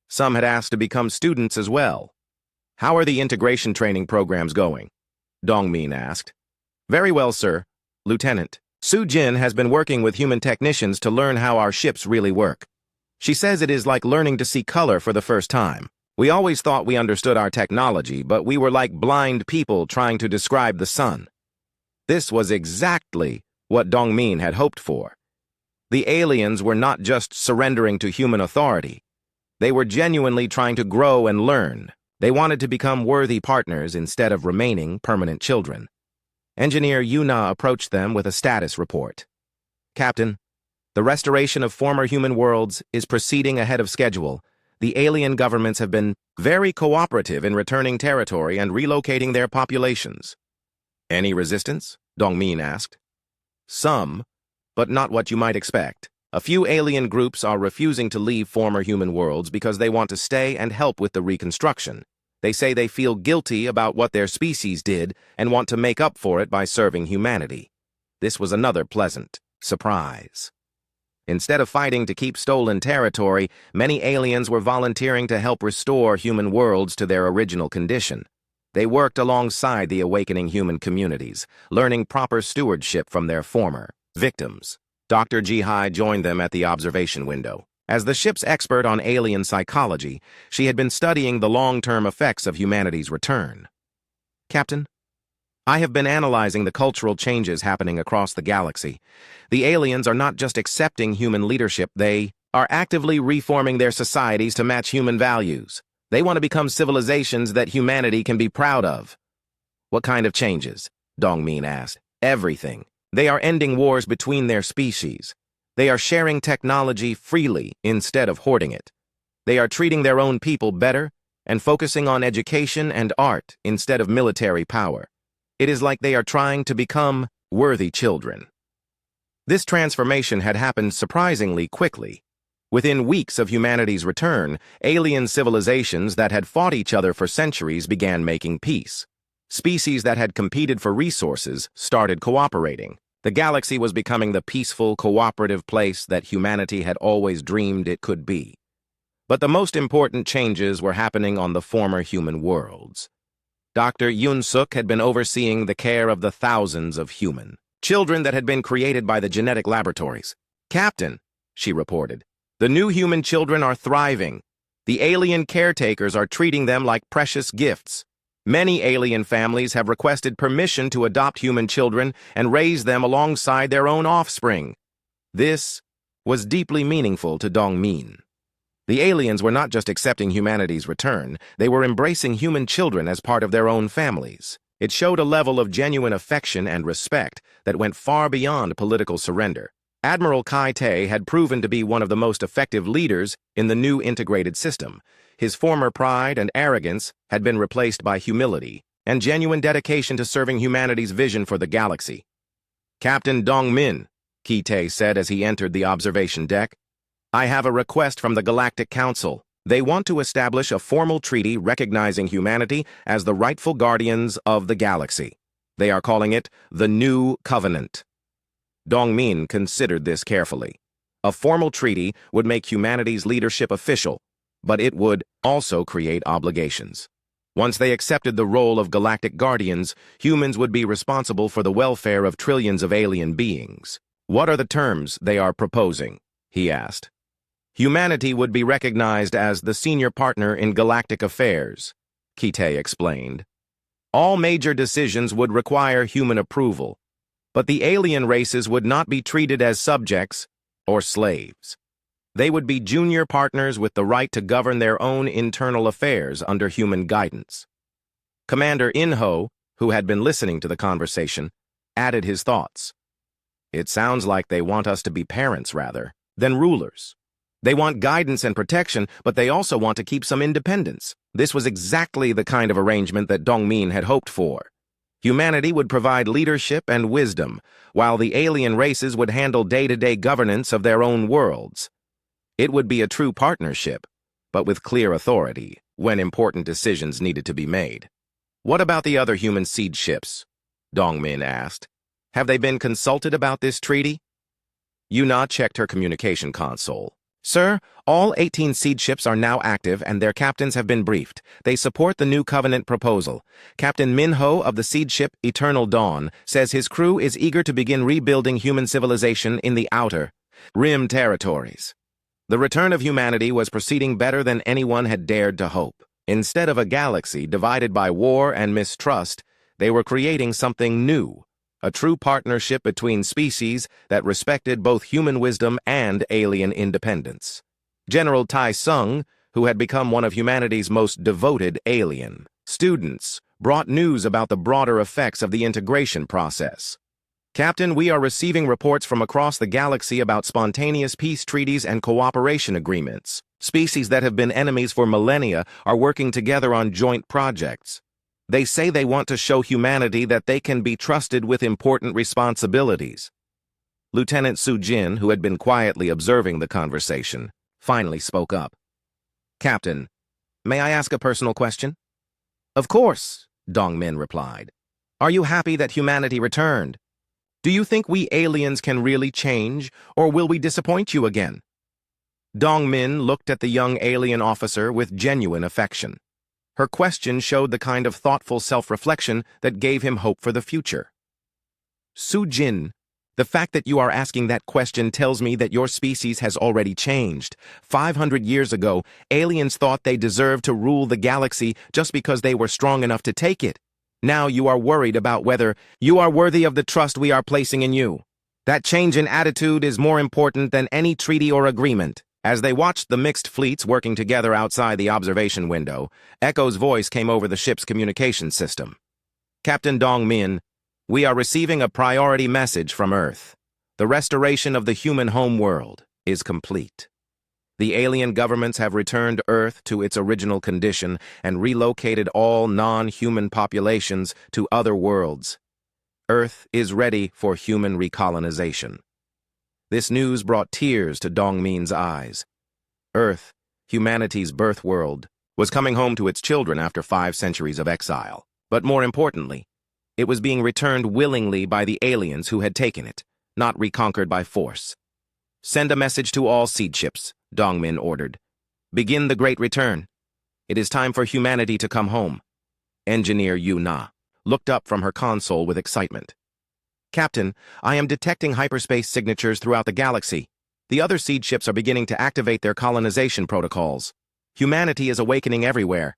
Some had asked to become students as well. "How are the integration training programs going?" Dongmin asked. "Very well, sir. Lieutenant Su-Jin has been working with human technicians to learn how our ships really work. She says it is like learning to see color for the first time. We always thought we understood our technology, but we were like blind people trying to describe the sun." This was exactly what Dongmin had hoped for. The aliens were not just surrendering to human authority. They were genuinely trying to grow and learn. They wanted to become worthy partners instead of remaining permanent children. Engineer Yuna approached them with a status report. "Captain, the restoration of former human worlds is proceeding ahead of schedule. The alien governments have been very cooperative in returning territory and relocating their populations." "Any resistance?" Dongmin asked. "Some, but not what you might expect. A few alien groups are refusing to leave former human worlds because they want to stay and help with the reconstruction. They say they feel guilty about what their species did and want to make up for it by serving humanity." This was another pleasant surprise. Instead of fighting to keep stolen territory, many aliens were volunteering to help restore human worlds to their original condition. They worked alongside the awakening human communities, learning proper stewardship from their former victims. Dr. Ji-hai joined them at the observation window. As the ship's expert on alien psychology, she had been studying the long-term effects of humanity's return. "Captain, I have been analyzing the cultural changes happening across the galaxy. The aliens are not just accepting human leadership, they are actively reforming their societies to match human values. They want to become civilizations that humanity can be proud of." "What kind of changes?" Dongmin asked. "Everything. They are ending wars between their species. They are sharing technology freely instead of hoarding it. They are treating their own people better and focusing on education and art instead of military power. It is like they are trying to become worthy children." This transformation had happened surprisingly quickly. Within weeks of humanity's return, alien civilizations that had fought each other for centuries began making peace. Species that had competed for resources started cooperating. The galaxy was becoming the peaceful, cooperative place that humanity had always dreamed it could be. But the most important changes were happening on the former human worlds. Dr. Yoon-suk had been overseeing the care of the thousands of human children that had been created by the genetic laboratories. "Captain," she reported, "the new human children are thriving. The alien caretakers are treating them like precious gifts. Many alien families have requested permission to adopt human children and raise them alongside their own offspring." This was deeply meaningful to Dongmin. The aliens were not just accepting humanity's return, they were embracing human children as part of their own families. It showed a level of genuine affection and respect that went far beyond political surrender. Admiral Kai Tae had proven to be one of the most effective leaders in the new integrated system. His former pride and arrogance had been replaced by humility and genuine dedication to serving humanity's vision for the galaxy. "Captain Dongmin," Kai Tae said as he entered the observation deck, "I have a request from the Galactic Council. They want to establish a formal treaty recognizing humanity as the rightful guardians of the galaxy. They are calling it the New Covenant." Dongmin considered this carefully. A formal treaty would make humanity's leadership official, but it would also create obligations. Once they accepted the role of galactic guardians, humans would be responsible for the welfare of trillions of alien beings. "What are the terms they are proposing?" he asked. "Humanity would be recognized as the senior partner in galactic affairs," Kai Tae explained. "All major decisions would require human approval, but the alien races would not be treated as subjects or slaves. They would be junior partners with the right to govern their own internal affairs under human guidance." Commander In-ho, who had been listening to the conversation, added his thoughts. It sounds like they want us to be parents rather than rulers. They want guidance and protection, but they also want to keep some independence. This was exactly the kind of arrangement that Dongmin had hoped for. Humanity would provide leadership and wisdom, while the alien races would handle day-to-day governance of their own worlds. It would be a true partnership, but with clear authority when important decisions needed to be made. What about the other human seed ships? Dongmin asked. Have they been consulted about this treaty? Yuna checked her communication console. Sir, all 18 seed ships are now active and their captains have been briefed. They support the new covenant proposal. Captain Minho of the seed ship Eternal Dawn says his crew is eager to begin rebuilding human civilization in the outer rim territories. The return of humanity was proceeding better than anyone had dared to hope. Instead of a galaxy divided by war and mistrust, they were creating something new. A true partnership between species that respected both human wisdom and alien independence. General Tai Sung, who had become one of humanity's most devoted alien students, brought news about the broader effects of the integration process. Captain, we are receiving reports from across the galaxy about spontaneous peace treaties and cooperation agreements. Species that have been enemies for millennia are working together on joint projects. They say they want to show humanity that they can be trusted with important responsibilities. Lieutenant Su Jin, who had been quietly observing the conversation, finally spoke up. Captain, may I ask a personal question? Of course, Dongmin replied. Are you happy that humanity returned? Do you think we aliens can really change, or will we disappoint you again? Dongmin looked at the young alien officer with genuine affection. Her question showed the kind of thoughtful self-reflection that gave him hope for the future. Su Jin, the fact that you are asking that question tells me that your species has already changed. 500 years ago, aliens thought they deserved to rule the galaxy just because they were strong enough to take it. Now you are worried about whether you are worthy of the trust we are placing in you. That change in attitude is more important than any treaty or agreement. As they watched the mixed fleets working together outside the observation window, Echo's voice came over the ship's communication system. Captain Dongmin, we are receiving a priority message from Earth. The restoration of the human homeworld is complete. The alien governments have returned Earth to its original condition and relocated all non-human populations to other worlds. Earth is ready for human recolonization. This news brought tears to Dongmin's eyes. Earth, humanity's birth world, was coming home to its children after 5 centuries of exile. But more importantly, it was being returned willingly by the aliens who had taken it, not reconquered by force. Send a message to all seed ships, Dongmin ordered. Begin the Great Return. It is time for humanity to come home. Engineer Yuna looked up from her console with excitement. Captain, I am detecting hyperspace signatures throughout the galaxy. The other seed ships are beginning to activate their colonization protocols. Humanity is awakening everywhere.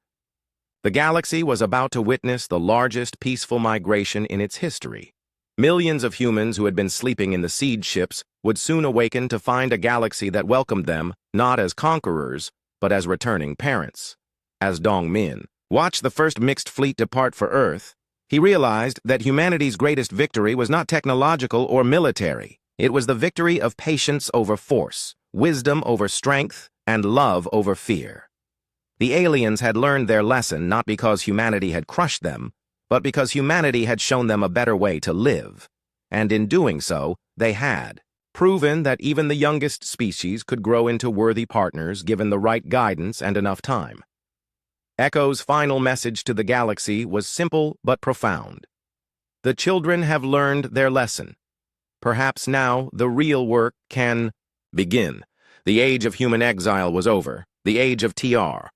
The galaxy was about to witness the largest peaceful migration in its history. Millions of humans who had been sleeping in the seed ships would soon awaken to find a galaxy that welcomed them not as conquerors, but as returning parents. As Dongmin watched the first mixed fleet depart for Earth, he realized that humanity's greatest victory was not technological or military. It was the victory of patience over force, wisdom over strength, and love over fear. The aliens had learned their lesson not because humanity had crushed them, but because humanity had shown them a better way to live. And in doing so, they had proven that even the youngest species could grow into worthy partners given the right guidance and enough time. Echo's final message to the galaxy was simple but profound. The children have learned their lesson. Perhaps now the real work can begin. The age of human exile was over. The age of TR,